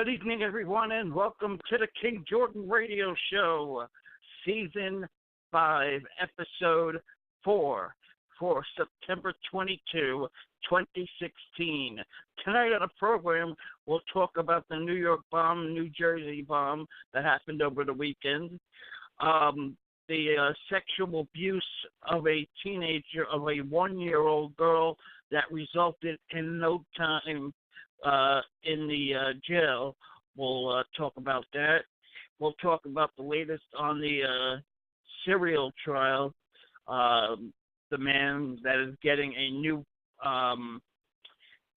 Good evening, everyone, and welcome to the King Jordan Radio Show, Season 5, Episode 4, for September 22, 2016. Tonight on the program, we'll talk about the New York bomb, New Jersey bomb that happened over the weekend, the sexual abuse of a teenager, of a 1-year-old girl that resulted in no time in the jail. We'll talk about that. We'll talk about the latest on the serial trial, the man that is getting a new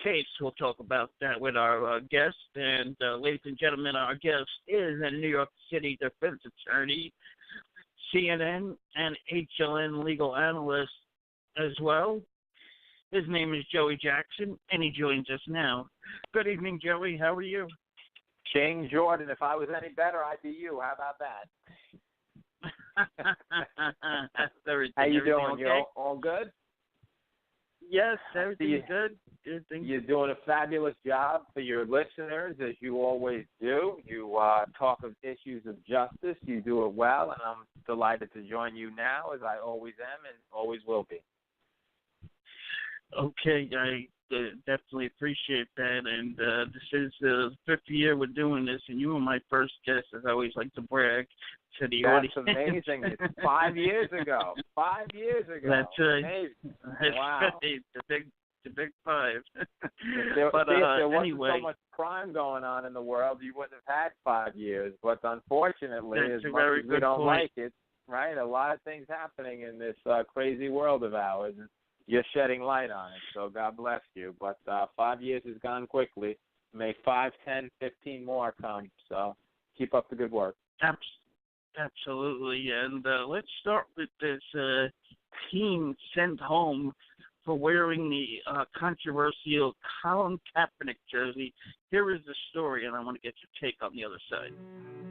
case. We'll talk about that with our guest. And ladies and gentlemen, our guest is a New York City defense attorney, CNN and HLN legal analyst as well. His name is Joey Jackson, and he joins us now. Good evening, Joey. How are you? King Jordan. If I was any better, I'd be you. How about that? How you doing? Okay? You all good? Yes, everything's good. You're doing a fabulous job for your listeners, as you always do. You talk of issues of justice. You do it well, and I'm delighted to join you now, as I always am and always will be. Okay, I definitely appreciate that, and this is the 5th year we're doing this, and you were my first guest, as I always like to brag to the audience. That's amazing. It's 5 years ago. 5 years ago. That's right. Amazing. That's wow. Right. The big 5. There wasn't anyway, so much crime going on in the world, you wouldn't have had 5 years. But unfortunately, that's as much as we don't like it, right, a lot of things happening in this crazy world of ours. You're shedding light on it, so God bless you. But 5 years has gone quickly. May 5, 10, 15 more come. So keep up the good work. Absolutely. And let's start with this teen sent home for wearing the controversial Colin Kaepernick jersey. Here is the story, and I want to get your take on the other side.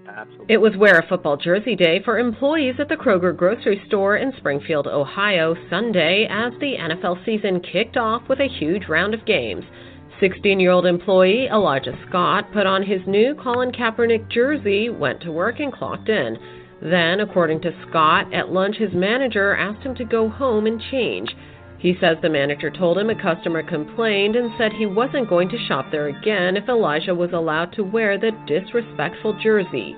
Absolutely. It was Wear a Football Jersey Day for employees at the Kroger grocery store in Springfield, Ohio, Sunday as the NFL season kicked off with a huge round of games. 16-year-old employee Elijah Scott put on his new Colin Kaepernick jersey, went to work, and clocked in. Then, according to Scott, at lunch his manager asked him to go home and change. He says the manager told him a customer complained and said he wasn't going to shop there again if Elijah was allowed to wear the disrespectful jersey.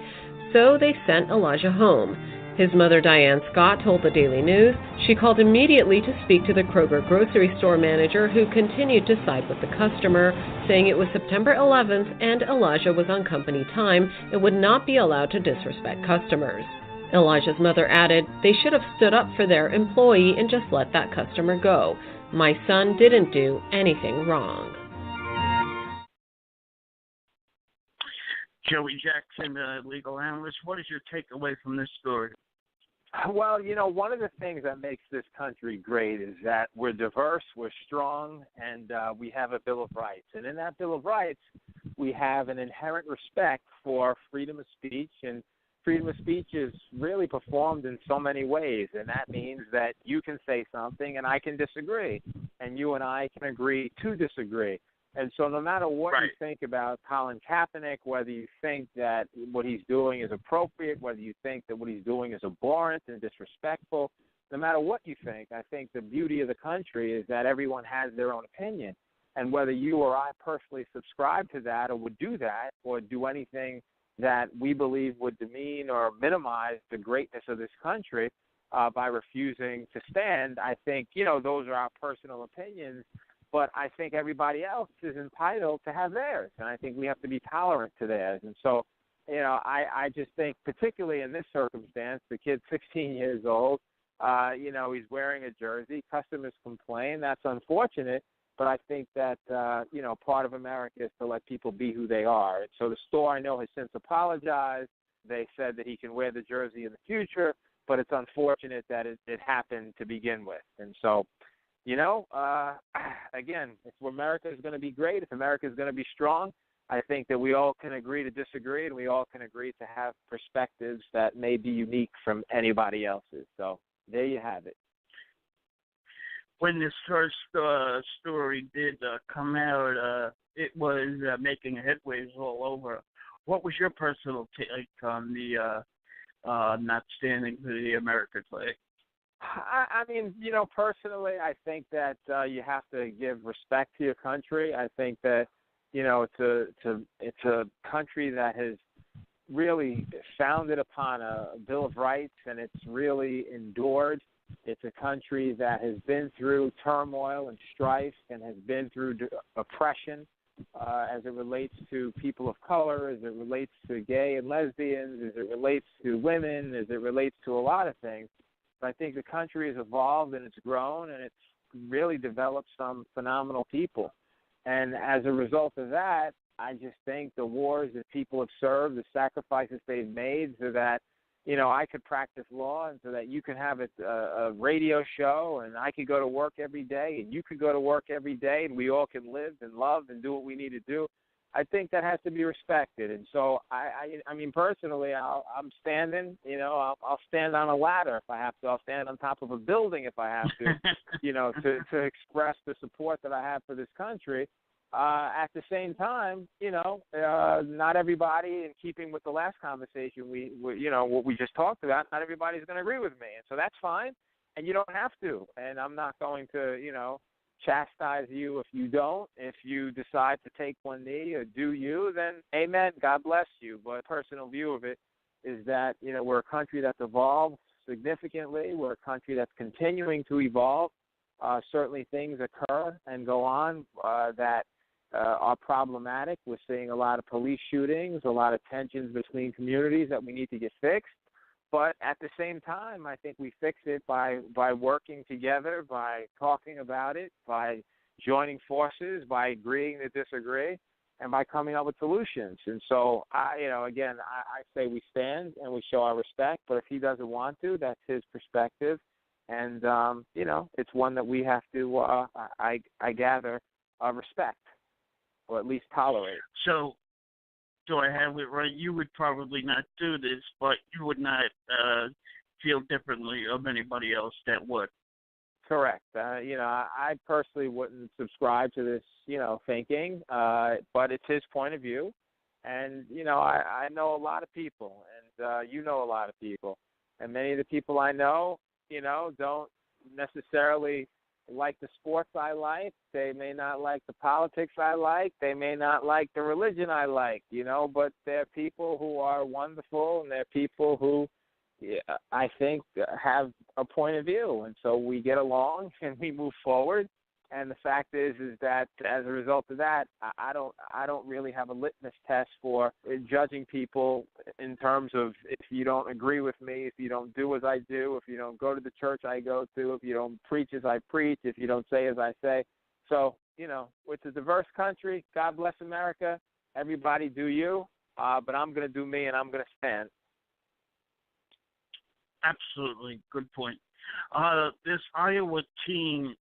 So they sent Elijah home. His mother, Diane Scott, told the Daily News she called immediately to speak to the Kroger grocery store manager, who continued to side with the customer, saying it was September 11th and Elijah was on company time and would not be allowed to disrespect customers. Elijah's mother added, "They should have stood up for their employee and just let that customer go. My son didn't do anything wrong." Joey Jackson, legal analyst, what is your takeaway from this story? Well, one of the things that makes this country great is that we're diverse, we're strong, and we have a Bill of Rights. And in that Bill of Rights, we have an inherent respect for freedom of speech, and freedom of speech is really performed in so many ways, and that means that you can say something and I can disagree, and you and I can agree to disagree. And so no matter what you think about Colin Kaepernick, whether you think that what he's doing is appropriate, whether you think that what he's doing is abhorrent and disrespectful, no matter what you think, I think the beauty of the country is that everyone has their own opinion. And whether you or I personally subscribe to that or would do that or do anything that we believe would demean or minimize the greatness of this country by refusing to stand, I think, those are our personal opinions. But I think everybody else is entitled to have theirs, and I think we have to be tolerant to theirs. And so, I just think, particularly in this circumstance, the kid's 16 years old, he's wearing a jersey. Customers complain. That's unfortunate, but I think that, part of America is to let people be who they are. And so the store, I know, has since apologized. They said that he can wear the jersey in the future, but it's unfortunate that it happened to begin with. And so, again, if America is going to be great, if America is going to be strong, I think that we all can agree to disagree, and we all can agree to have perspectives that may be unique from anybody else's. So there you have it. when this first story did come out, it was making headways all over. What was your personal take on the not standing for the American flag? I mean, personally, I think that you have to give respect to your country. I think that, it's a country that has really founded upon a Bill of Rights, and it's really endured. It's a country that has been through turmoil and strife and has been through oppression as it relates to people of color, as it relates to gay and lesbians, as it relates to women, as it relates to a lot of things. But I think the country has evolved and it's grown and it's really developed some phenomenal people. And as a result of that, I just think the wars that people have served, the sacrifices they've made so that, I could practice law and so that you can have a radio show and I could go to work every day and you could go to work every day and we all can live and love and do what we need to do. I think that has to be respected. And so, I mean, personally, I'm standing, I'll stand on a ladder if I have to. I'll stand on top of a building if I have to, to express the support that I have for this country. At the same time, not everybody, in keeping with the last conversation what we just talked about, not everybody's going to agree with me. And so that's fine, and you don't have to. And I'm not going to, chastise you if you don't. If you decide to take one knee or do you, then amen, God bless you. But a personal view of it is that, we're a country that's evolved significantly. We're a country that's continuing to evolve. Certainly things occur and go on that are problematic. We're seeing a lot of police shootings, a lot of tensions between communities that we need to get fixed. But at the same time, I think we fix it by working together, by talking about it, by joining forces, by agreeing to disagree, and by coming up with solutions. And so, I say we stand and we show our respect. But if he doesn't want to, that's his perspective. And, it's one that we have to, I gather, respect, or at least tolerate. So, do I have it right? You would probably not do this, but you would not feel differently of anybody else that would. Correct. I personally wouldn't subscribe to this, thinking, but it's his point of view. And, I know a lot of people, and you know a lot of people. And many of the people I know, don't necessarily like the sports I like. They may not like the politics I like. They may not like the religion I like, but they're people who are wonderful, and they're people who I think have a point of view. And so we get along and we move forward. And the fact is that as a result of that, I don't really have a litmus test for judging people in terms of if you don't agree with me, if you don't do as I do, if you don't go to the church I go to, if you don't preach as I preach, if you don't say as I say. So, it's a diverse country. God bless America. Everybody do you. But I'm going to do me, and I'm going to stand. Absolutely. Good point. This Iowa teen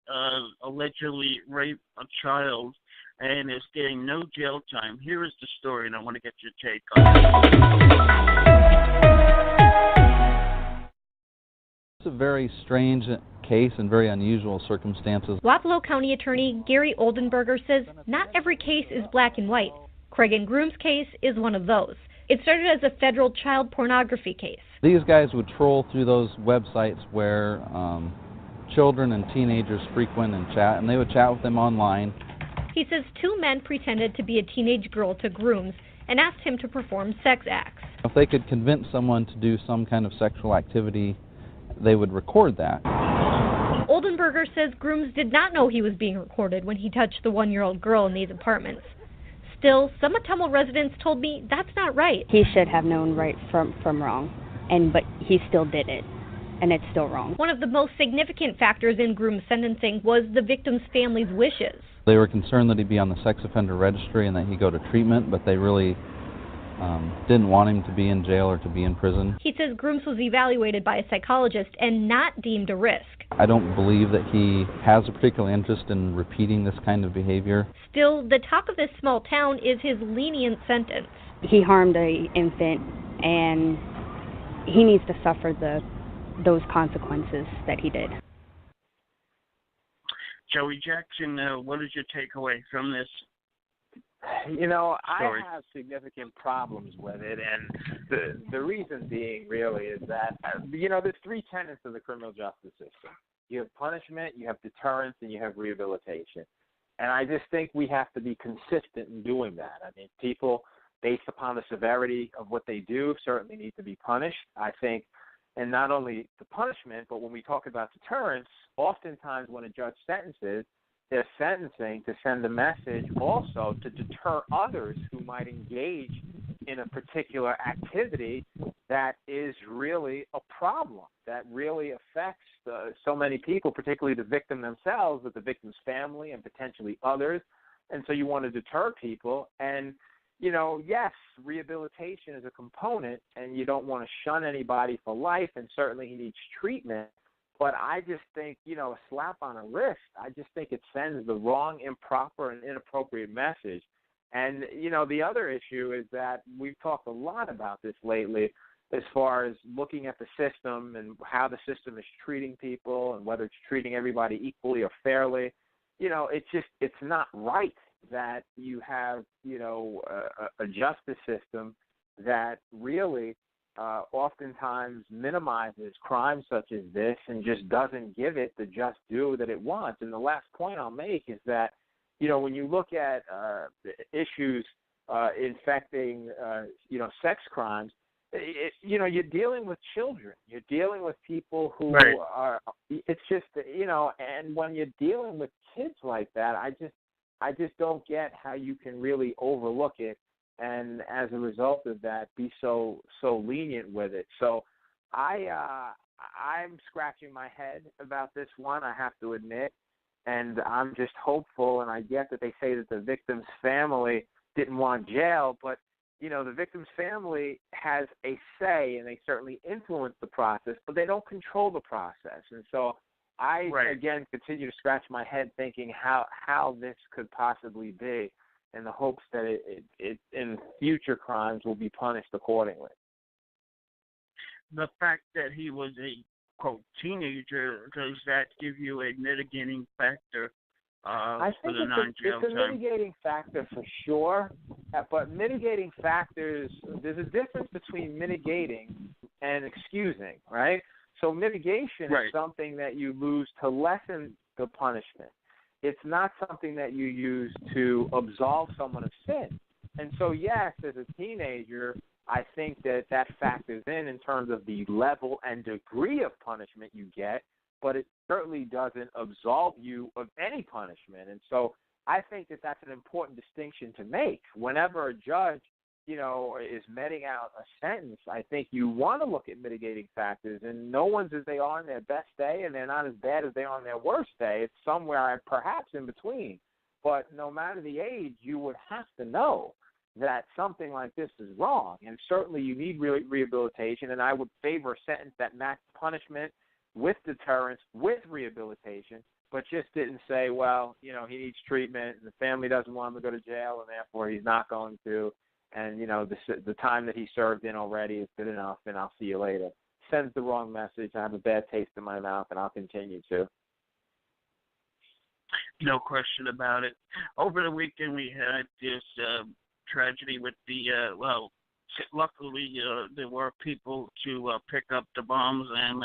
allegedly raped a child and is getting no jail time. Here is the story, and I want to get your take on it. It's a very strange case and very unusual circumstances. Wapello County Attorney Gary Oldenburger says not every case is black and white. Kraigen Grooms' case is one of those. It started as a federal child pornography case. These guys would troll through those websites where children and teenagers frequent and chat, and they would chat with them online. He says two men pretended to be a teenage girl to Grooms and asked him to perform sex acts. If they could convince someone to do some kind of sexual activity, they would record that. Oldenburger says Grooms did not know he was being recorded when he touched the 1-year-old girl in these apartments. Still, some Ottumwa residents told me that's not right. He should have known right from wrong, but he still did it, and it's still wrong. One of the most significant factors in Grooms' sentencing was the victim's family's wishes. They were concerned that he'd be on the sex offender registry and that he'd go to treatment, but they really didn't want him to be in jail or to be in prison. He says Grooms was evaluated by a psychologist and not deemed a risk. I don't believe that he has a particular interest in repeating this kind of behavior. Still, the talk of this small town is his lenient sentence. He harmed an infant, and he needs to suffer those consequences that he did. Joey Jackson, what is your takeaway from this? You know, story? I have significant problems with it, and the reason being really is that, there's three tenets of the criminal justice system. You have punishment, you have deterrence, and you have rehabilitation. And I just think we have to be consistent in doing that. I mean, people, based upon the severity of what they do, certainly need to be punished, I think. And not only the punishment, but when we talk about deterrence, oftentimes when a judge sentences, they're sentencing to send a message also to deter others who might engage in a particular activity that is really a problem, that really affects so many people, particularly the victim themselves, but the victim's family and potentially others. And so you want to deter people. And, yes, rehabilitation is a component, and you don't want to shun anybody for life, and certainly he needs treatment. But I just think, a slap on a wrist, I just think it sends the wrong, improper, and inappropriate message. And, the other issue is that we've talked a lot about this lately as far as looking at the system and how the system is treating people and whether it's treating everybody equally or fairly. It's not right that you have, a justice system that really oftentimes minimizes crimes such as this and just doesn't give it the just due that it wants. And the last point I'll make is that, when you look at issues infecting, sex crimes, you're dealing with children. You're dealing with people who are, it's just, and when you're dealing with kids like that, I just don't get how you can really overlook it and as a result of that be so lenient with it. So I'm scratching my head about this one, I have to admit, and I'm just hopeful, and I get that they say that the victim's family didn't want jail, but the victim's family has a say, and they certainly influence the process, but they don't control the process. And so I, again, continue to scratch my head thinking how this could possibly be, in the hopes that it in future crimes will be punished accordingly. The fact that he was a, quote, teenager, does that give you a mitigating factor I think for the non-jail it's a time? mitigating factor for sure, but mitigating factors, there's a difference between mitigating and excusing, right? So mitigation is something that you lose to lessen the punishment. It's not something that you use to absolve someone of sin. And so, yes, as a teenager, I think that factors in terms of the level and degree of punishment you get, but it certainly doesn't absolve you of any punishment. And so I think that that's an important distinction to make. Whenever a judge, is meting out a sentence, I think you want to look at mitigating factors, and no one's as they are on their best day, and they're not as bad as they are on their worst day. It's somewhere perhaps in between. But no matter the age, you would have to know that something like this is wrong, and certainly you need rehabilitation, and I would favor a sentence that matched punishment with deterrence, with rehabilitation, but just didn't say, well, he needs treatment, and the family doesn't want him to go to jail, and therefore he's not going to. And, the time that he served in already is good enough, and I'll see you later. Sends the wrong message. I have a bad taste in my mouth, and I'll continue to. No question about it. Over the weekend, we had this tragedy with the, luckily there were people to pick up the bombs, and,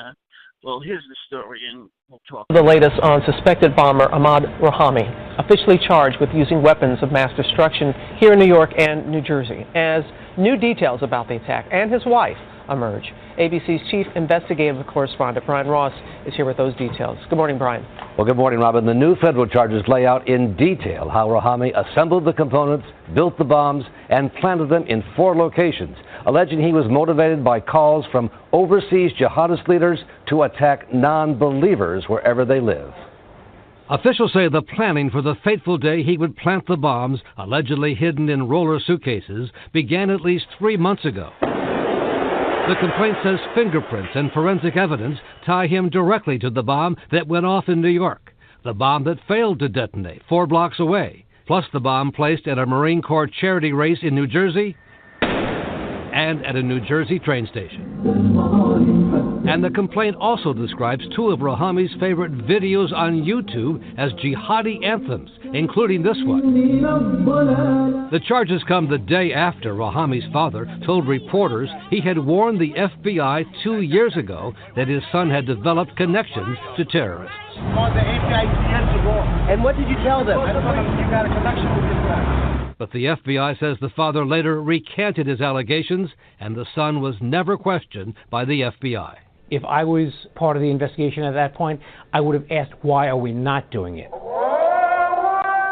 here's the story, and we'll talk. The latest on suspected bomber Ahmad Rahami, officially charged with using weapons of mass destruction here in New York and New Jersey, as new details about the attack and his wife emerge. ABC's chief investigative correspondent Brian Ross is here with those details. Good morning, Brian. Well, good morning, Robin. The new federal charges lay out in detail how Rahami assembled the components, built the bombs, and planted them in 4 locations, alleging he was motivated by calls from overseas jihadist leaders to attack non-believers wherever they live. Officials say the planning for the fateful day he would plant the bombs, allegedly hidden in roller suitcases, began at least 3 months ago. The complaint says fingerprints and forensic evidence tie him directly to the bomb that went off in New York, the bomb that failed to detonate 4 blocks away, plus the bomb placed at a Marine Corps charity race in New Jersey, and at a New Jersey train station. And the complaint also describes two of Rahami's favorite videos on YouTube as jihadi anthems, including this one. The charges come the day after Rahami's father told reporters he had warned the FBI 2 years ago that his son had developed connections to terrorists. And what did you tell them? I don't know if you got a connection with this guy. But the FBI says the father later recanted his allegations and the son was never questioned by the FBI. If I was part of the investigation at that point, I would have asked, why are we not doing it?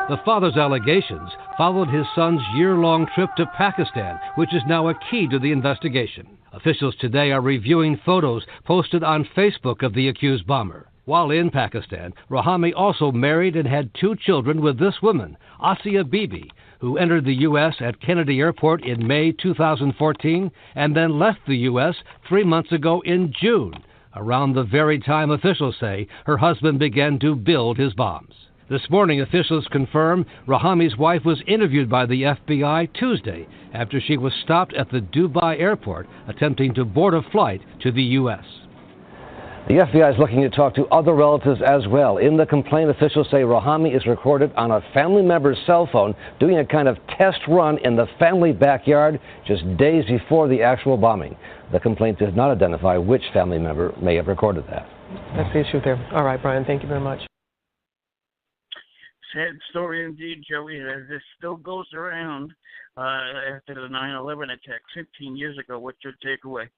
The father's allegations followed his son's year-long trip to Pakistan, which is now a key to the investigation. Officials today are reviewing photos posted on Facebook of the accused bomber. While in Pakistan, Rahami also married and had 2 children with this woman, Asia Bibi, who entered the U.S. at Kennedy Airport in May 2014 and then left the U.S. 3 months ago in June, around the very time officials say her husband began to build his bombs. This morning, officials confirm Rahami's wife was interviewed by the FBI Tuesday after she was stopped at the Dubai airport attempting to board a flight to the U.S. The FBI is looking to talk to other relatives as well. In the complaint, officials say Rahami is recorded on a family member's cell phone doing a kind of test run in the family backyard just days before the actual bombing. The complaint does not identify which family member may have recorded that. That's the issue there. All right, Brian, thank you very much. Sad story indeed, Joey. This still goes around after the 9/11 attack 15 years ago. What's your takeaway?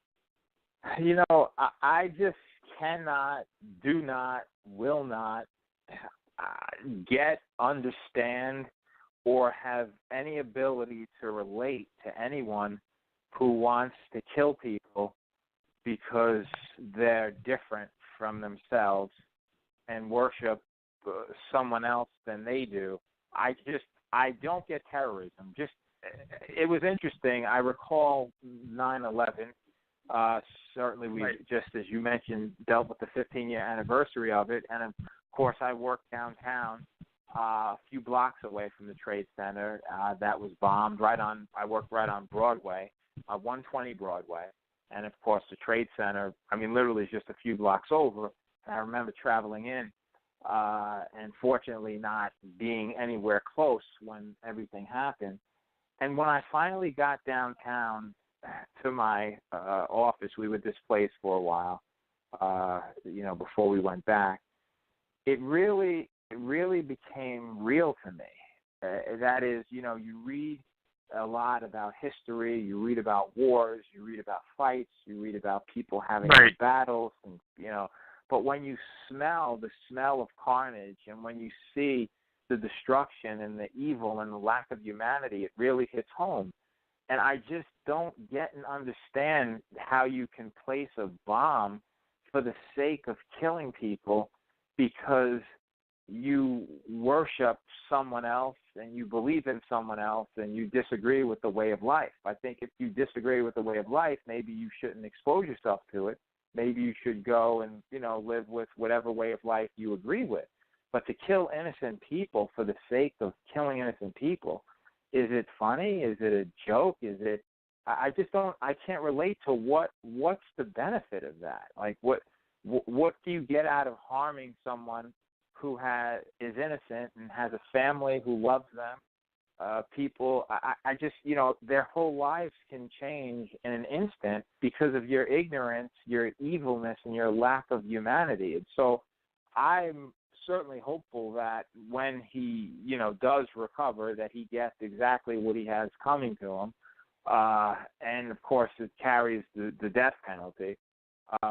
You know, I just cannot, do not, will not understand, or have any ability to relate to anyone who wants to kill people because they're different from themselves and worship someone else than they do. I don't get terrorism. It was interesting. I recall 9/11. Certainly, we just as you mentioned dealt with the 15-year anniversary of it, and of course, I worked downtown, a few blocks away from the Trade Center that was bombed. I worked right on Broadway, 120 Broadway, and of course, the Trade Center. I mean, literally just a few blocks over. I remember traveling in. And fortunately not being anywhere close when everything happened. And when I finally got downtown to my office, we were displaced for a while, before we went back. It really became real to me. That is, you read a lot about history, you read about wars, you read about fights, you read about people having battles, and but when you smell the smell of carnage and when you see the destruction and the evil and the lack of humanity, it really hits home. And I just don't get and understand how you can place a bomb for the sake of killing people because you worship someone else and you believe in someone else and you disagree with the way of life. I think if you disagree with the way of life, maybe you shouldn't expose yourself to it. Maybe you should go and, live with whatever way of life you agree with. But to kill innocent people for the sake of killing innocent people, is it funny? Is it a joke? I can't relate to what's the benefit of that? Like, what do you get out of harming someone who is innocent and has a family who loves them? People, I just, their whole lives can change in an instant because of your ignorance, your evilness, and your lack of humanity. And so I'm certainly hopeful that when he, does recover, that he gets exactly what he has coming to him. And, of course, it carries the death penalty.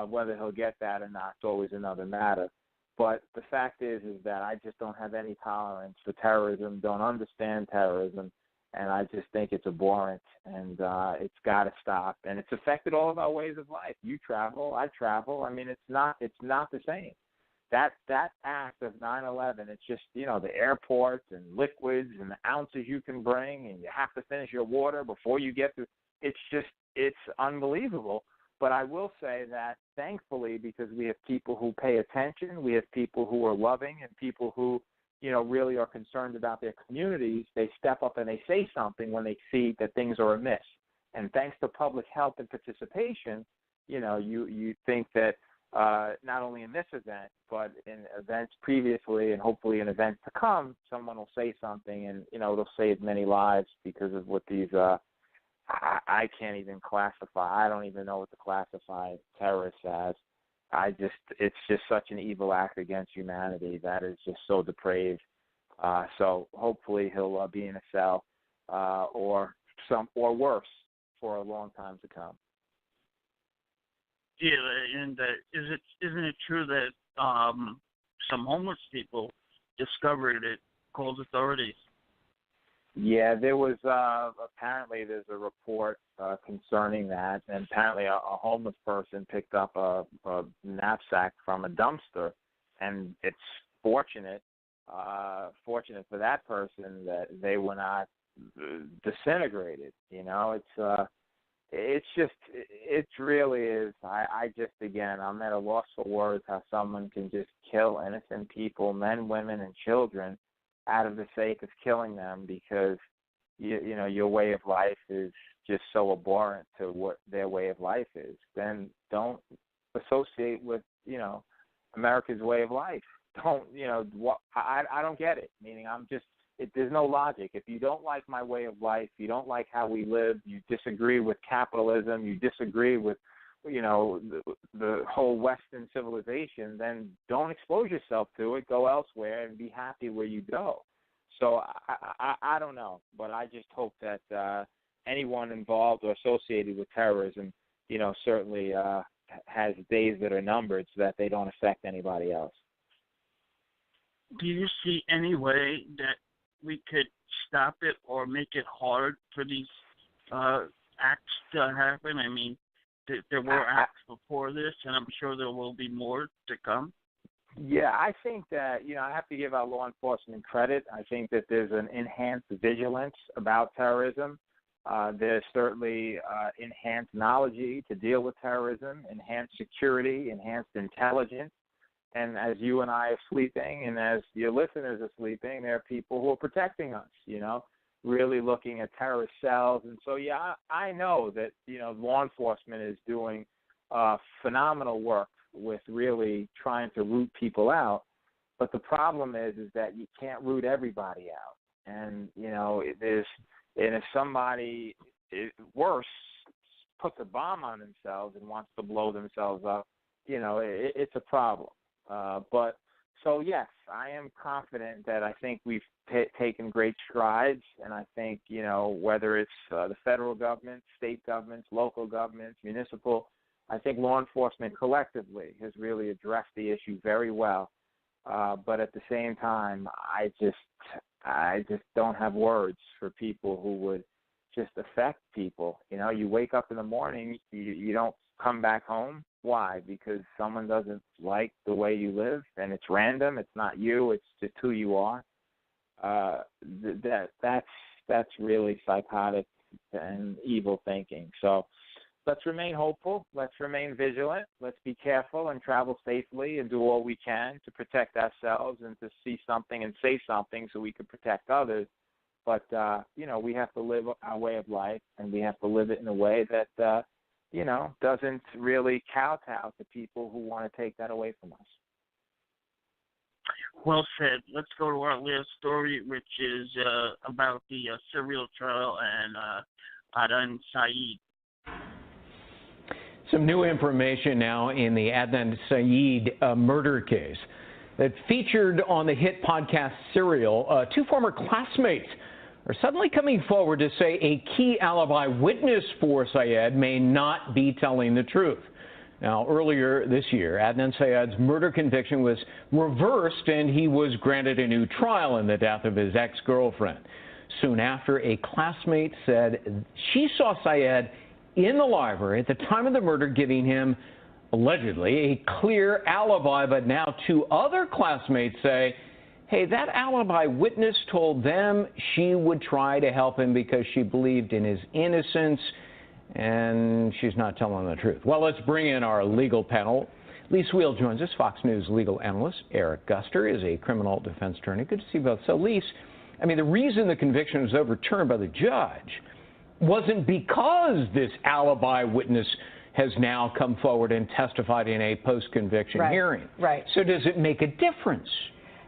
Whether he'll get that or not is always another matter. But the fact is that I just don't have any tolerance for terrorism, don't understand terrorism, and I just think it's abhorrent, and it's got to stop. And it's affected all of our ways of life. You travel, I travel. I mean, it's not the same. That act of 9/11, it's just, the airports and liquids and the ounces you can bring, and you have to finish your water before you get to. It's unbelievable. But I will say that, thankfully, because we have people who pay attention, we have people who are loving, and people who, really are concerned about their communities, they step up and they say something when they see that things are amiss. And thanks to public health and participation, you think that not only in this event, but in events previously and hopefully in events to come, someone will say something and, it'll save many lives because of what these, I can't even classify. I don't even know what to classify terrorists as. It's just such an evil act against humanity that is just so depraved. So hopefully he'll be in a cell or worse for a long time to come. Yeah, and isn't it true that some homeless people discovered it, called authorities? Yeah, there was apparently there's a report concerning that, and apparently a homeless person picked up a knapsack from a dumpster, and it's fortunate for that person that they were not disintegrated. It really is. I just, again, I'm at a loss for words how someone can just kill innocent people, men, women, and children, out of the sake of killing them because, your way of life is just so abhorrent to what their way of life is. Then don't associate with, America's way of life. Don't, I don't get it. Meaning there's no logic. If you don't like my way of life, you don't like how we live, you disagree with capitalism, you disagree with, the whole Western civilization, then don't expose yourself to it. Go elsewhere and be happy where you go. So I don't know, but I just hope that anyone involved or associated with terrorism, certainly has days that are numbered so that they don't affect anybody else. Do you see any way that we could stop it or make it hard for these acts to happen? I mean, there were acts before this, and I'm sure there will be more to come. Yeah, I think that, I have to give our law enforcement credit. I think that there's an enhanced vigilance about terrorism. There's certainly enhanced knowledge to deal with terrorism, enhanced security, enhanced intelligence. And as you and I are sleeping and as your listeners are sleeping, there are people who are protecting us, really looking at terrorist cells. And so, yeah, I know that, law enforcement is doing phenomenal work with really trying to root people out. But the problem is that you can't root everybody out. And, if somebody worse puts a bomb on themselves and wants to blow themselves up, it's a problem. But so, yes, I am confident that I think we've taken great strides. And I think, whether it's the federal government, state governments, local governments, municipal, I think law enforcement collectively has really addressed the issue very well. But at the same time, I just don't have words for people who would just affect people. You wake up in the morning, you don't come back home. Why? Because someone doesn't like the way you live, and it's random. It's not you. It's just who you are. That's really psychotic and evil thinking. So let's remain hopeful. Let's remain vigilant. Let's be careful and travel safely and do all we can to protect ourselves and to see something and say something so we can protect others. But, we have to live our way of life, and we have to live it in a way that, doesn't really kowtow to people who want to take that away from us. Well said. Let's go to our last story, which is about the serial trial and Adan Syed. Some new information now in the Adan Syed murder case that featured on the hit podcast Serial. Two former classmates are suddenly coming forward to say a key alibi witness for Syed may not be telling the truth. Now, earlier this year, Adan Syed's murder conviction was reversed and he was granted a new trial in the death of his ex-girlfriend. Soon after, a classmate said she saw Syed in the library at the time of the murder, giving him, allegedly, a clear alibi. But now two other classmates say, hey, that alibi witness told them she would try to help him because she believed in his innocence, and she's not telling the truth. Well, let's bring in our legal panel. Lee Sweell joins us, Fox News legal analyst. Eric Guster is a criminal defense attorney. Good to see you both. So, Lee, the reason the conviction was overturned by the judge wasn't because this alibi witness has now come forward and testified in a post-conviction hearing. Right. So does it make a difference?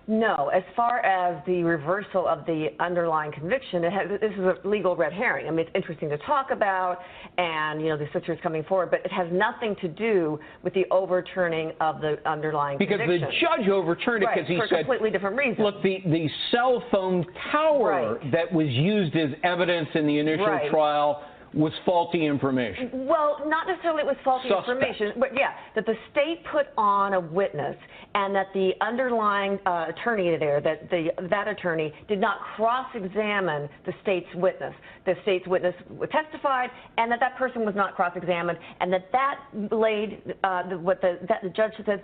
No, as far as the reversal of the underlying conviction, this is a legal red herring. I mean, it's interesting to talk about, and the sisters coming forward, but it has nothing to do with the overturning of the underlying conviction. Because the judge overturned it because he for said, a completely different reason. Look, the cell phone tower that was used as evidence in the initial trial was faulty information. Well, not necessarily it was faulty information, but that the state put on a witness and that the underlying attorney there, that attorney did not cross-examine the state's witness. The state's witness testified, and that person was not cross-examined, and that laid the judge said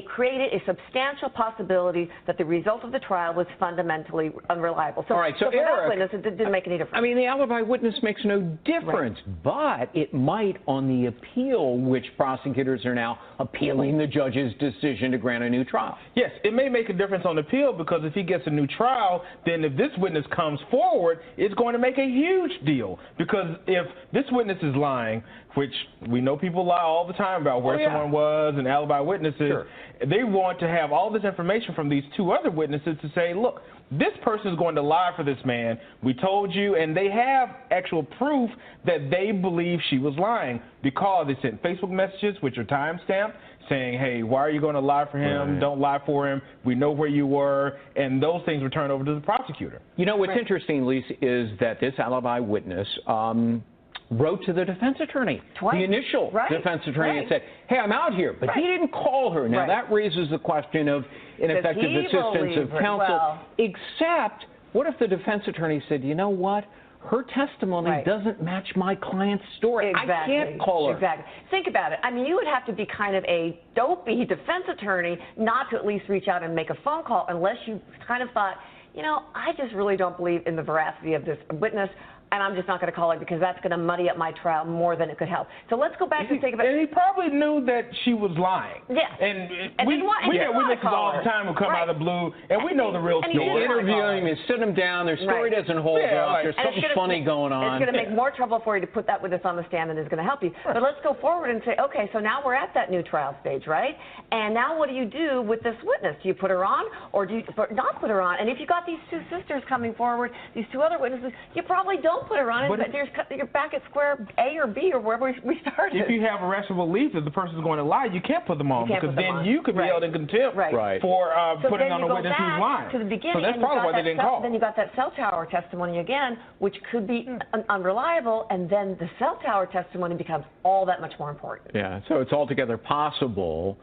created a substantial possibility that the result of the trial was fundamentally unreliable. So, all right, so for Eric, that witness, it didn't make any difference. I mean, the alibi witness makes no difference, but it might on the appeal, which prosecutors are now appealing the judge's decision to grant a new trial. Yes, it may make a difference on the appeal because if he gets a new trial, then if this witness comes forward, it's going to make a huge deal. Because if this witness is lying, which we know people lie all the time about where someone was and alibi witnesses, they want to have all this information from these two other witnesses to say, look, this person is going to lie for this man. We told you, and they have actual proof that they believe she was lying because they sent Facebook messages, which are time-stamped, saying, hey, why are you going to lie for him? Don't lie for him. We know where you were. And those things were turned over to the prosecutor. You know, what's interesting, Lisa, is that this alibi witness wrote to the defense attorney, the initial defense attorney, and said, hey, I'm out here. But he didn't call her. Now, that raises the question of ineffective assistance of counsel, except what if the defense attorney said, you know what? Her testimony doesn't match my client's story. Exactly. I can't call her. Exactly. Think about it. I mean, you would have to be kind of a dopey defense attorney not to at least reach out and make a phone call unless you kind of thought, I just really don't believe in the veracity of this witness, and I'm just not going to call her because that's going to muddy up my trial more than it could help. So let's go back and think about it. And he probably knew that she was lying. Yeah. And we get witnesses all the time who come out of the blue, and we know the real story. You interview him, you sit him down, their story doesn't hold up, there's something funny going on. It's going to make more trouble for you to put that witness on the stand than it's going to help you. But let's go forward and say, okay, so now we're at that new trial stage, right? And now what do you do with this witness? Do you put her on or do you not put her on? And if you got these two sisters coming forward, these two other witnesses, you probably don't put her on. You're back at square A or B or wherever we started. If you have a rational belief that the person is going to lie, you can't put them on because then you could be held in contempt for putting on a witness who's lying. To the beginning, so that's probably why they didn't call. Then you got that cell tower testimony again, which could be unreliable, and then the cell tower testimony becomes all that much more important. Yeah, so it's altogether possible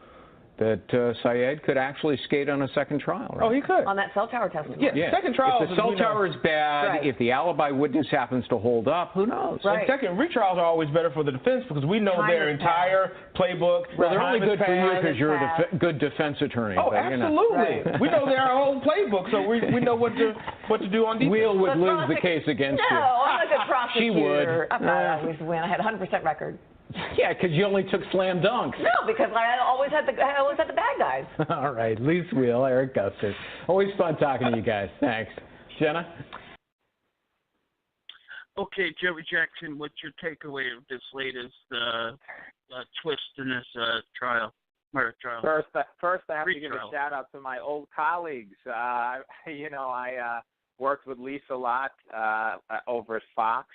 that Syed could actually skate on a second trial, right? Oh, he could. On that cell tower testimony. Yeah. Second trial. If the cell tower is bad, if the alibi witness happens to hold up, who knows? And second, retrials are always better for the defense because we know their entire playbook. Well, they're only good for you because you're a good defense attorney. Oh, absolutely. We know their whole playbook, so we know what to do on defense. Wheel would lose the case against you. No, I'm a good prosecutor. She would. I always win. I had a 100% record. Yeah, because you only took slam dunks. No, because I always had the bad guys. All right, Lise Wheel, Eric Gustis. Always fun talking to you guys. Thanks. Jenna? Okay, Joey Jackson, what's your takeaway of this latest twist in this murder trial? First, I have to give a shout out to my old colleagues. I worked with Lisa a lot over at Fox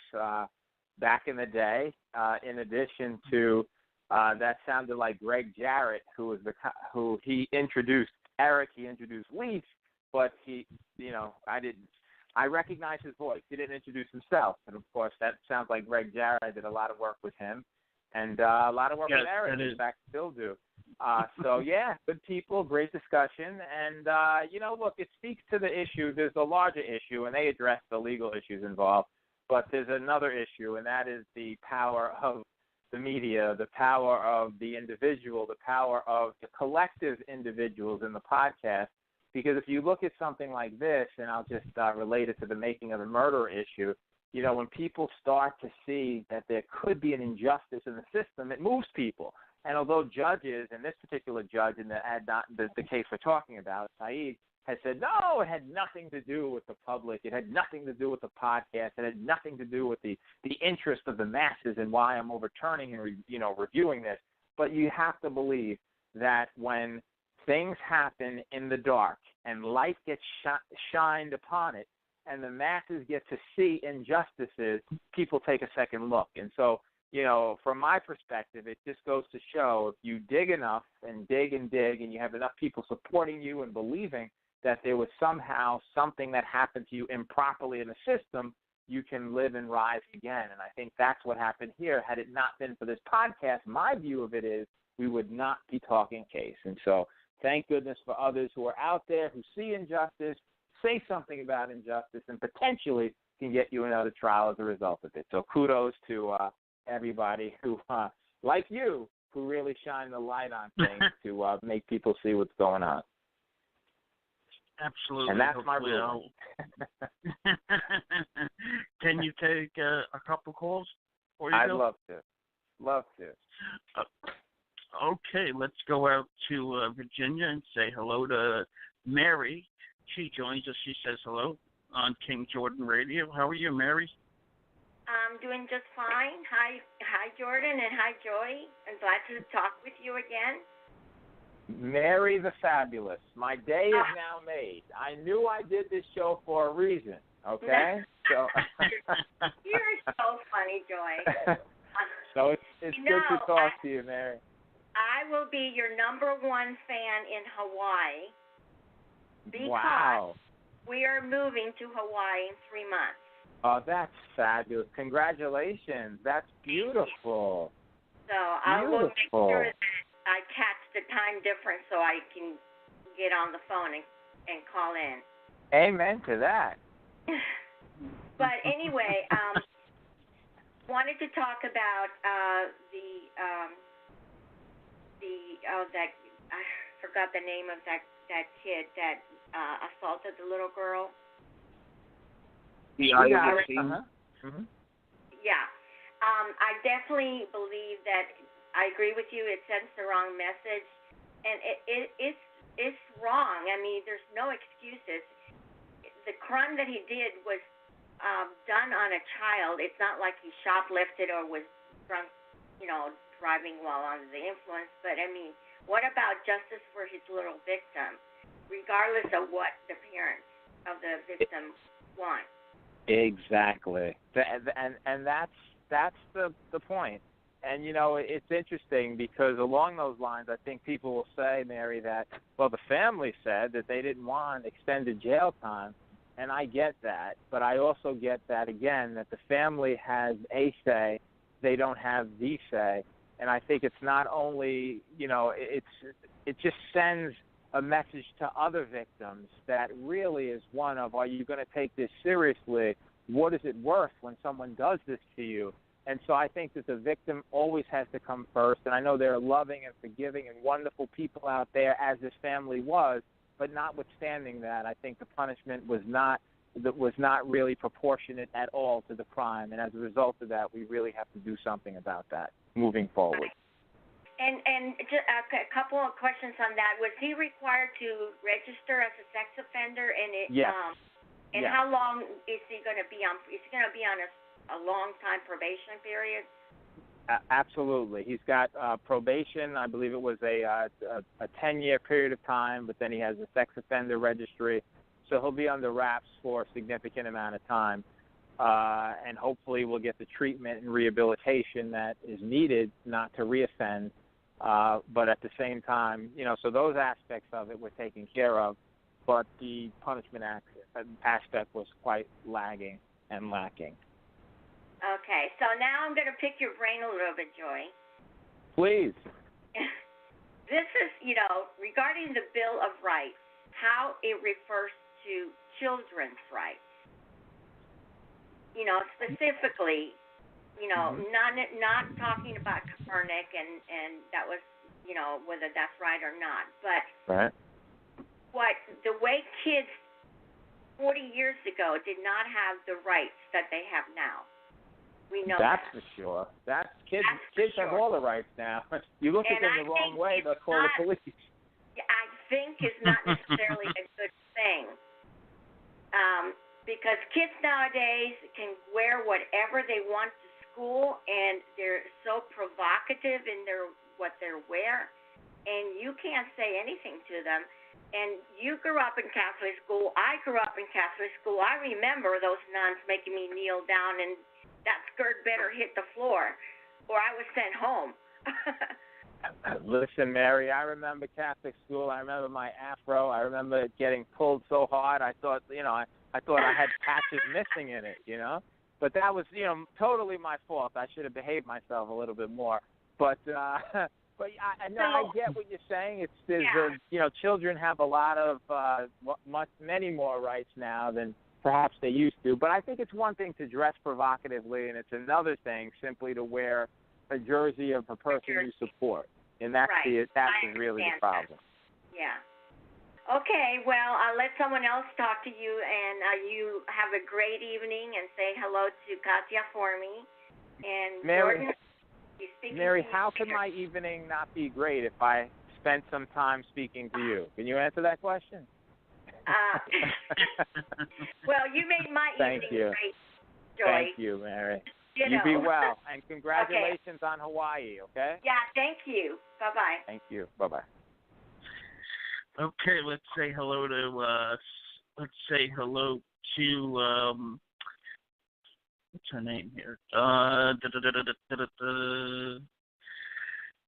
back in the day. In addition to that, sounded like Greg Jarrett, who introduced Eric. He introduced Lise, but I recognized his voice. He didn't introduce himself, and of course that sounds like Greg Jarrett. I did a lot of work with him, and a lot of work with Eric. In fact, still do. So yeah, good people, great discussion, and look, it speaks to the issue. There's a larger issue, and they address the legal issues involved. But there's another issue, and that is the power of the media, the power of the individual, the power of the collective individuals in the podcast. Because if you look at something like this, and I'll just relate it to the making of the murder issue, when people start to see that there could be an injustice in the system, it moves people. And although judges, and this particular judge in the case we're talking about, Syed, has said, no, it had nothing to do with the public. It had nothing to do with the podcast. It had nothing to do with the interest of the masses and why I'm overturning and reviewing this. But you have to believe that when things happen in the dark and light gets shined upon it and the masses get to see injustices, people take a second look. And so, from my perspective, it just goes to show if you dig enough and dig and you have enough people supporting you and believing that there was somehow something that happened to you improperly in the system, you can live and rise again. And I think that's what happened here. Had it not been for this podcast, my view of it is we would not be talking case. And so thank goodness for others who are out there who see injustice, say something about injustice, and potentially can get you another trial as a result of it. So kudos to everybody who, like you, who really shine the light on things to make people see what's going on. Absolutely. And that's my rule. Can you take a couple calls? I'd love to. Okay, let's go out to Virginia and say hello to Mary. She joins us. She says hello on King Jordan Radio. How are you, Mary? I'm doing just fine. Hi, Jordan, and hi, Joey. I'm glad to talk with you again. Mary the Fabulous. My day is now made. I knew I did this show for a reason, okay? So You're so funny, Joy. So it's good to talk to you, Mary. I will be your #1 fan in Hawaii because we are moving to Hawaii in 3 months. Oh, that's fabulous. Congratulations. That's beautiful. So I will make sure that I catch the time difference so I can get on the phone and call in. Amen to that. But anyway, wanted to talk about I forgot the name of that kid that assaulted the little girl. Yeah. I definitely believe that. I agree with you. It sends the wrong message, and it's wrong. I mean, there's no excuses. The crime that he did was done on a child. It's not like he shoplifted or was drunk, driving while under the influence. But I mean, what about justice for his little victim, regardless of what the parents of the victim want? Exactly, and that's the point. And, it's interesting because along those lines, I think people will say, Mary, that, well, the family said that they didn't want extended jail time, and I get that. But I also get that, again, that the family has a say, they don't have the say. And I think it's not only, it just sends a message to other victims that really is one of, are you going to take this seriously? What is it worth when someone does this to you? And so I think that the victim always has to come first. And I know there are loving and forgiving and wonderful people out there, as this family was. But notwithstanding that, I think the punishment was not really proportionate at all to the crime. And as a result of that, we really have to do something about that moving forward. And just a couple of questions on that. Was he required to register as a sex offender? And yes. And how long is he going to be on? Is he going to be on a long-time probation period? Absolutely. He's got probation. I believe it was a 10-year period of time, but then he has a sex offender registry. So he'll be under wraps for a significant amount of time. And hopefully we'll get the treatment and rehabilitation that is needed not to reoffend. But at the same time, so those aspects of it were taken care of. But the punishment aspect was quite lagging and lacking. Okay, so now I'm going to pick your brain a little bit, Joy. Please. This is, regarding the Bill of Rights, how it refers to children's rights. Specifically, not talking about Kaepernick and that was, whether that's right or not. But the way kids 40 years ago did not have the rights that they have now. We know that's for sure. Kids have all the rights now. You look at them the wrong way, they'll call the police. I think is not necessarily a good thing. Because kids nowadays can wear whatever they want to school, and they're so provocative in what they wear, and you can't say anything to them. And you grew up in Catholic school. I grew up in Catholic school. I remember those nuns making me kneel down, and that skirt better hit the floor, or I was sent home. Listen, Mary, I remember Catholic school. I remember my afro. I remember it getting pulled so hard. I thought, I thought I had patches missing in it, But that was, totally my fault. I should have behaved myself a little bit more. But I get what you're saying. Children have a lot of, many more rights now than perhaps they used to. But I think it's one thing to dress provocatively, and it's another thing simply to wear a jersey of a person you support. And that's really the problem. Yeah. Okay, well, I'll let someone else talk to you, and you have a great evening, and say hello to Katya for me. And Mary, Jordan, Mary, how can my evening not be great if I spent some time speaking to you? Can you answer that question? Well, you made my evening great, Joy. Thank you, Mary. You be well, and congratulations on Hawaii, okay? Yeah, thank you. Bye-bye. Thank you. Bye-bye. Okay, let's say hello to what's her name here?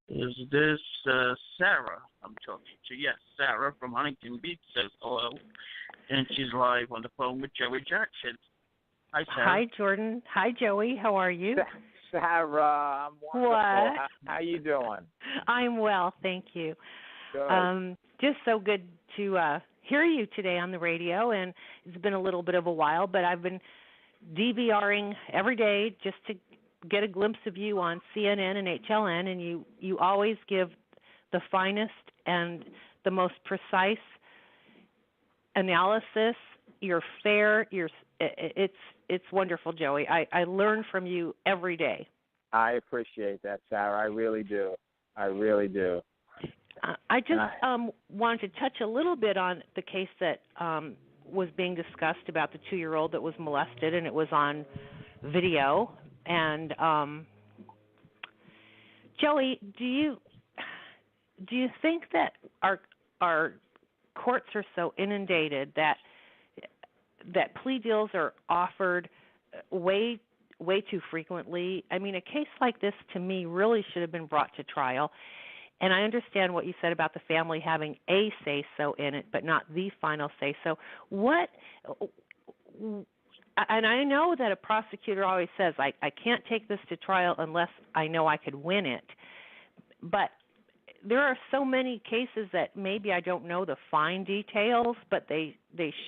Is this Sarah I'm talking to? Yes, Sarah from Huntington Beach says hello, and she's live on the phone with Joey Jackson. Hi, Sarah. Hi, Jordan. Hi, Joey. How are you? Sarah, I'm wonderful. What? How you doing? I'm well, thank you. Good. Just so good to hear you today on the radio, and it's been a little bit of a while, but I've been DVRing every day just to get a glimpse of you on CNN and HLN, and you always give the finest and the most precise analysis. You're fair. It's wonderful, Joey. I learn from you every day. I appreciate that, Sarah. I really do. I just wanted to touch a little bit on the case that was being discussed about the 2-year-old that was molested, and it was on video. And Joey, do you think that our courts are so inundated that plea deals are offered way too frequently? I mean, a case like this, to me, really should have been brought to trial. And I understand what you said about the family having a say-so in it, but not the final say-so. And I know that a prosecutor always says, I can't take this to trial unless I know I could win it. But there are so many cases that maybe I don't know the fine details, but they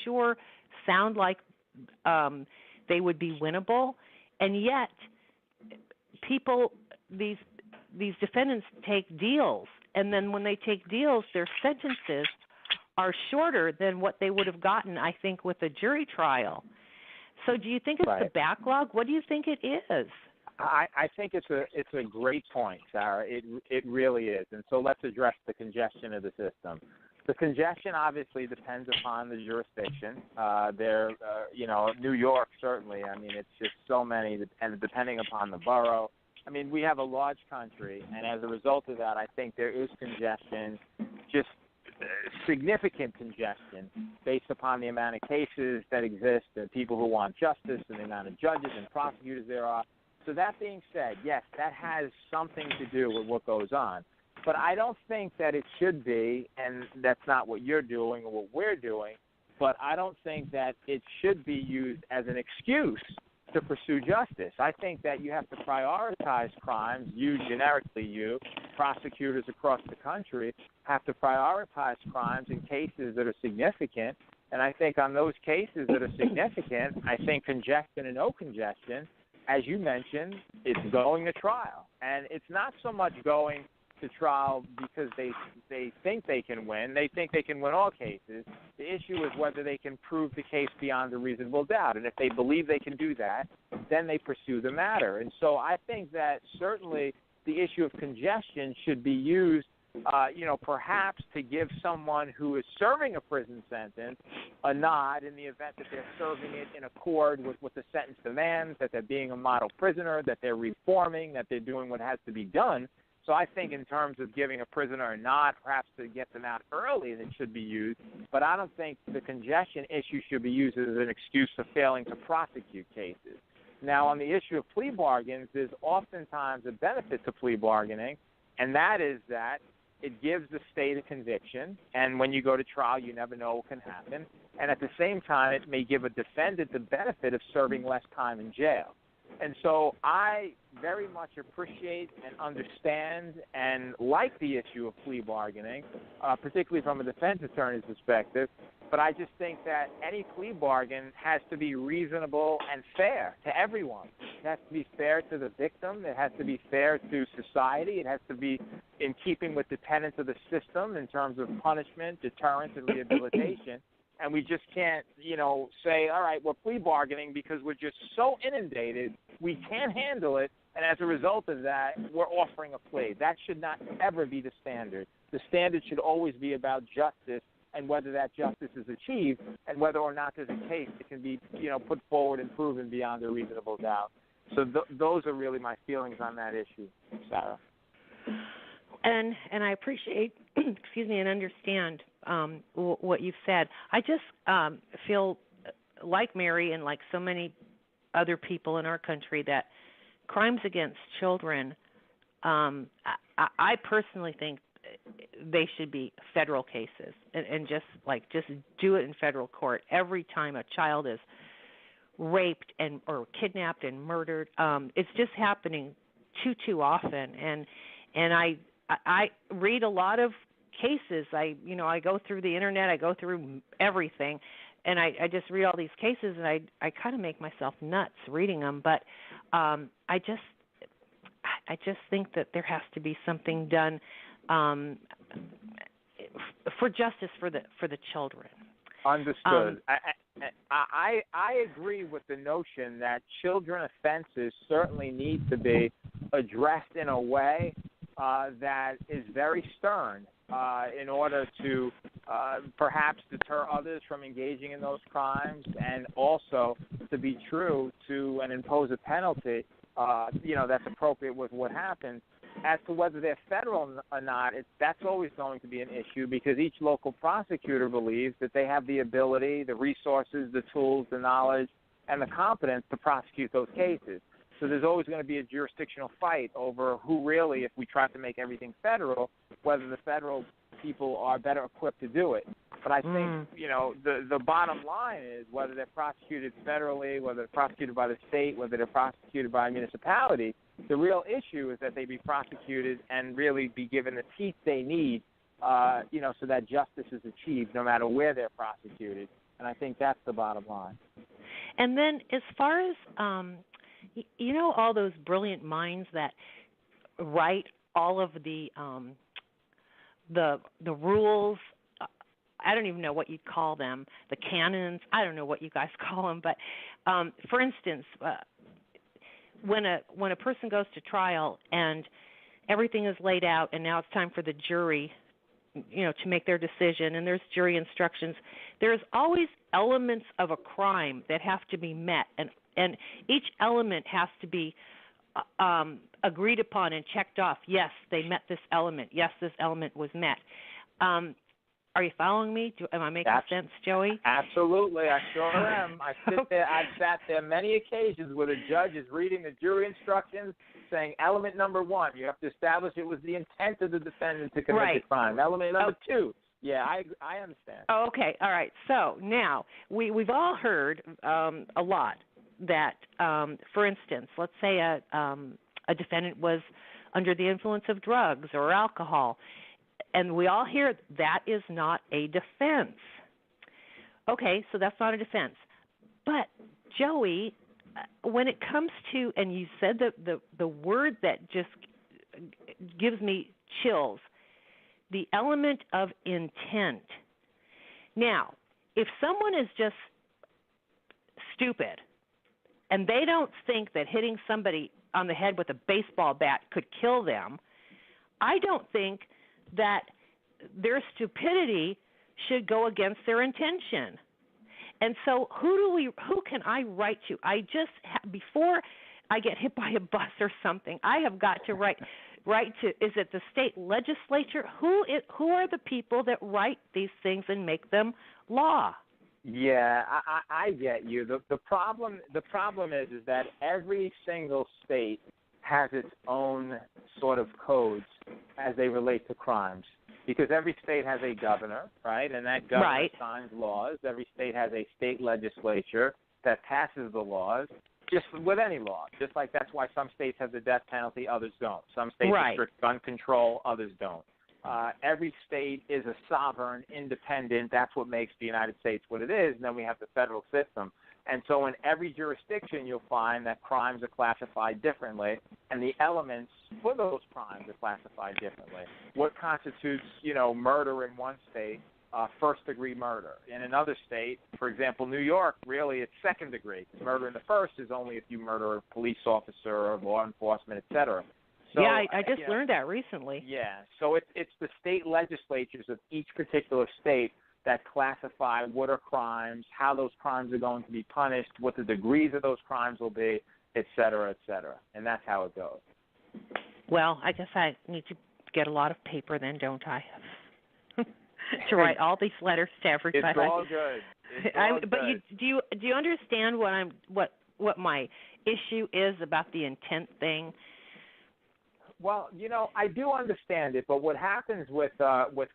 sure sound like they would be winnable. And yet these defendants take deals, and then when they take deals, their sentences are shorter than what they would have gotten, I think, with a jury trial. So do you think it's the backlog? What do you think it is? I think it's a great point, Sarah. It really is. And so let's address the congestion of the system. The congestion obviously depends upon the jurisdiction. New York certainly. I mean, it's just so many, and depending upon the borough. I mean, we have a large country, and as a result of that, I think there is congestion, just significant congestion, based upon the amount of cases that exist, and people who want justice, and the amount of judges and prosecutors there are. So that being said, yes, that has something to do with what goes on. But I don't think that it should be, and that's not what you're doing or what we're doing, but I don't think that it should be used as an excuse to pursue justice. I think that you have to prioritize crimes. Prosecutors across the country have to prioritize crimes in cases that are significant. And I think on those cases that are significant, I think congestion and no congestion, as you mentioned, it's going to trial. And it's not so much going to trial because they think they can win. They think they can win all cases. The issue is whether they can prove the case beyond a reasonable doubt. And if they believe they can do that, then they pursue the matter. And so I think that certainly the issue of congestion should be used perhaps to give someone who is serving a prison sentence a nod in the event that they're serving it in accord with what the sentence demands, that they're being a model prisoner, that they're reforming, that they're doing what has to be done. So I think in terms of giving a prisoner a nod, perhaps to get them out early, it should be used. But I don't think the congestion issue should be used as an excuse for failing to prosecute cases. Now, on the issue of plea bargains, there's oftentimes a benefit to plea bargaining, and that is that it gives the state a conviction, and when you go to trial, you never know what can happen. And at the same time, it may give a defendant the benefit of serving less time in jail. And so I very much appreciate and understand and like the issue of plea bargaining, particularly from a defense attorney's perspective. But I just think that any plea bargain has to be reasonable and fair to everyone. It has to be fair to the victim. It has to be fair to society. It has to be in keeping with the tenets of the system in terms of punishment, deterrence, and rehabilitation. And we just can't, say, all right, we're plea bargaining because we're just so inundated, we can't handle it, and as a result of that, we're offering a plea. That should not ever be the standard. The standard should always be about justice and whether that justice is achieved and whether or not there's a case that can be, put forward and proven beyond a reasonable doubt. So those are really my feelings on that issue, Sarah. And I appreciate, and understand what you've said. I just feel like Mary and like so many other people in our country that crimes against children, I personally think they should be federal cases and just do it in federal court every time a child is raped or kidnapped and murdered. It's just happening too often, and I read a lot of cases. I go through the internet, I go through everything, and I just read all these cases, and I kind of make myself nuts reading them. But I just think that there has to be something done for justice for the children. Understood. I agree with the notion that children offenses certainly need to be addressed in a way that is very stern in order to perhaps deter others from engaging in those crimes, and also to be true to and impose a penalty, that's appropriate with what happened. As to whether they're federal or not, that's always going to be an issue because each local prosecutor believes that they have the ability, the resources, the tools, the knowledge, and the competence to prosecute those cases. So there's always going to be a jurisdictional fight over who really, if we try to make everything federal, whether the federal people are better equipped to do it. But I think, the bottom line is whether they're prosecuted federally, whether they're prosecuted by the state, whether they're prosecuted by a municipality, the real issue is that they be prosecuted and really be given the teeth they need, so that justice is achieved no matter where they're prosecuted. And I think that's the bottom line. And then as far as all those brilliant minds that write all of the rules, I don't even know what you'd call them, the canons, I don't know what you guys call them, but for instance, when a person goes to trial and everything is laid out and now it's time for the jury to make their decision, and there's jury instructions, there's always elements of a crime that have to be met, and each element has to be agreed upon and checked off. Yes, they met this element. Yes, this element was met. Are you following me? Am I making sense, Joey? Absolutely, I sure am. I've sat there many occasions where the judge is reading the jury instructions, saying element number 1, you have to establish it was the intent of the defendant to commit the crime. Element number 2. Yeah, I understand. Oh, okay, all right. So now we've all heard a lot that, for instance, let's say a defendant was under the influence of drugs or alcohol, and we all hear that is not a defense. Okay, so that's not a defense. But, Joey, when it comes to, and you said the word that just gives me chills, the element of intent. Now, if someone is just stupid and they don't think that hitting somebody on the head with a baseball bat could kill them, I don't think that their stupidity should go against their intention. And so who can I write to? Before I get hit by a bus or something, I have got to write to, is it the state legislature? Who are the people that write these things and make them law? Yeah, I get you. The problem is that every single state has its own sort of codes as they relate to crimes. Because every state has a governor, right? And that governor signs laws. Every state has a state legislature that passes the laws, just with any law. Just like that's why some states have the death penalty, others don't. Some states restrict gun control, others don't. Every state is a sovereign, independent. That's what makes the United States what it is. And then we have the federal system. And so in every jurisdiction, you'll find that crimes are classified differently, and the elements for those crimes are classified differently. What constitutes, murder in one state, first-degree murder. In another state, for example, New York, really it's second degree. Murder in the first is only if you murder a police officer or law enforcement, et cetera. So, yeah, I just learned that recently. Yeah, so it's the state legislatures of each particular state that classify what are crimes, how those crimes are going to be punished, what the degrees of those crimes will be, et cetera, and that's how it goes. Well, I guess I need to get a lot of paper then, don't I? To write all these letters to everybody. It's all good. But do you understand what my issue is about the intent thing? Well, I do understand it, but what happens with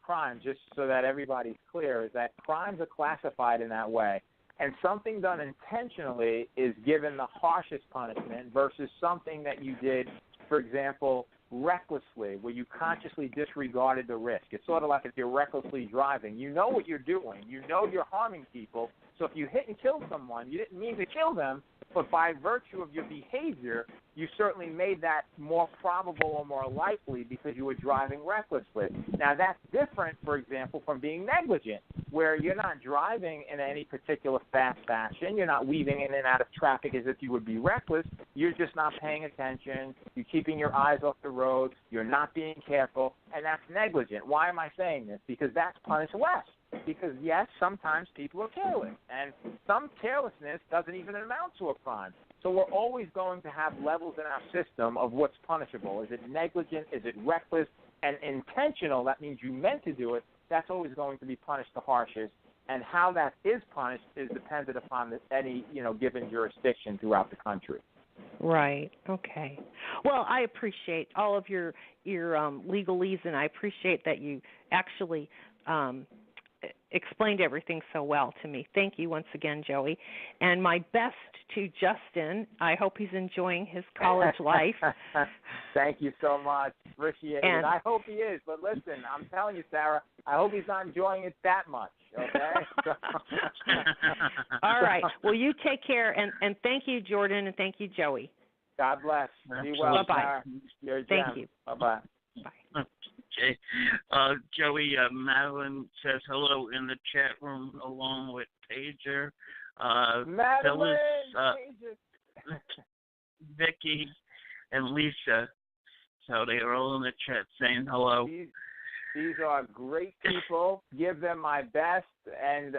crimes, just so that everybody's clear, is that crimes are classified in that way, and something done intentionally is given the harshest punishment versus something that you did, for example, recklessly, where you consciously disregarded the risk. It's sort of like if you're recklessly driving. You know what you're doing. You know you're harming people. So if you hit and kill someone, you didn't mean to kill them, but by virtue of your behavior, you certainly made that more probable or more likely because you were driving recklessly. Now, that's different, for example, from being negligent, where you're not driving in any particular fast fashion. You're not weaving in and out of traffic as if you would be reckless. You're just not paying attention. You're keeping your eyes off the road. You're not being careful, and that's negligent. Why am I saying this? Because that's punished less. Because, yes, sometimes people are careless, and some carelessness doesn't even amount to a crime. So we're always going to have levels in our system of what's punishable. Is it negligent? Is it reckless? And intentional, that means you meant to do it. That's always going to be punished the harshest. And how that is punished is dependent upon any, given jurisdiction throughout the country. Right. Okay. Well, I appreciate all of your legalese, and I appreciate that you actually explained everything so well to me. Thank you once again, Joey. And my best to Justin. I hope he's enjoying his college life. Thank you so much. Appreciate it. I hope he is. But listen, I'm telling you, Sarah, I hope he's not enjoying it that much. Okay? All right. Well, you take care. And thank you, Jordan, and thank you, Joey. God bless. Be well, Bye-bye. Sarah. Thank you. Bye-bye. Bye. Okay. Joey, Madeline says hello in the chat room along with Pager. Madeline, Phyllis, Vicky, and Lisa. So they are all in the chat saying hello. These are great people. Give them my best. And,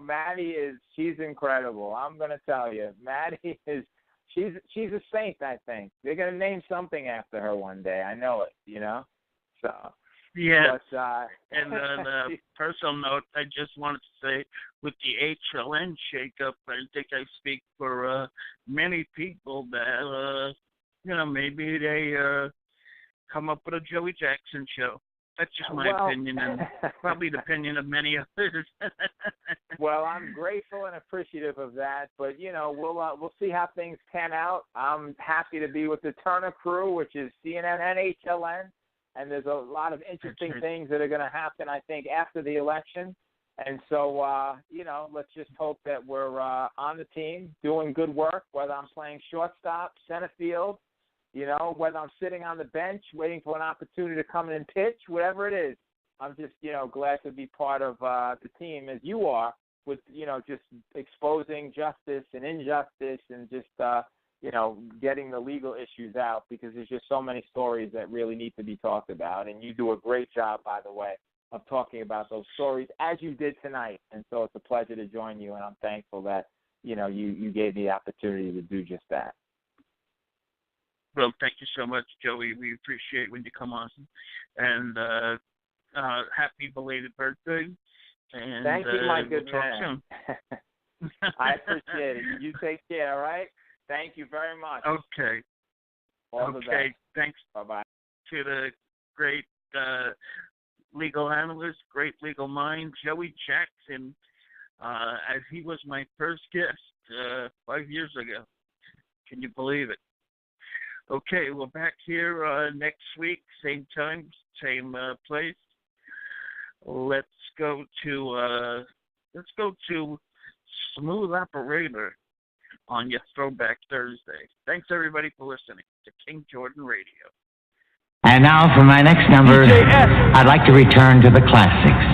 Maddie she's incredible. I'm going to tell you. Maddie she's a saint, I think. They're going to name something after her one day. I know it, So, yeah. But, and on a personal note, I just wanted to say with the HLN shakeup, I think I speak for many people that, maybe they come up with a Joey Jackson show. That's just my opinion, and probably the opinion of many others. Well, I'm grateful and appreciative of that, but we'll see how things pan out. I'm happy to be with the Turner crew, which is CNN and HLN, and there's a lot of interesting things that are going to happen, I think, after the election. And so, let's just hope that we're on the team doing good work, whether I'm playing shortstop, center field, whether I'm sitting on the bench waiting for an opportunity to come in and pitch, whatever it is. I'm just, glad to be part of the team as you are with, just exposing justice and injustice and just, getting the legal issues out, because there's just so many stories that really need to be talked about. And you do a great job, by the way, of talking about those stories as you did tonight. And so it's a pleasure to join you, and I'm thankful that, you gave me the opportunity to do just that. Well, thank you so much, Joey. We appreciate when you come on. And happy belated birthday. And, thank you, my good we'll man. I appreciate it. You take care, all right? Thank you very much. Okay. All the best. Thanks. Bye-bye. To the great legal analyst, great legal mind, Joey Jackson, as he was my first guest 5 years ago. Can you believe it? Okay, we're back here next week, same time, same place. Let's go to Smooth Operator on your Throwback Thursday. Thanks everybody for listening to King Jordan Radio. And now for my next number, I'd like to return to the classics.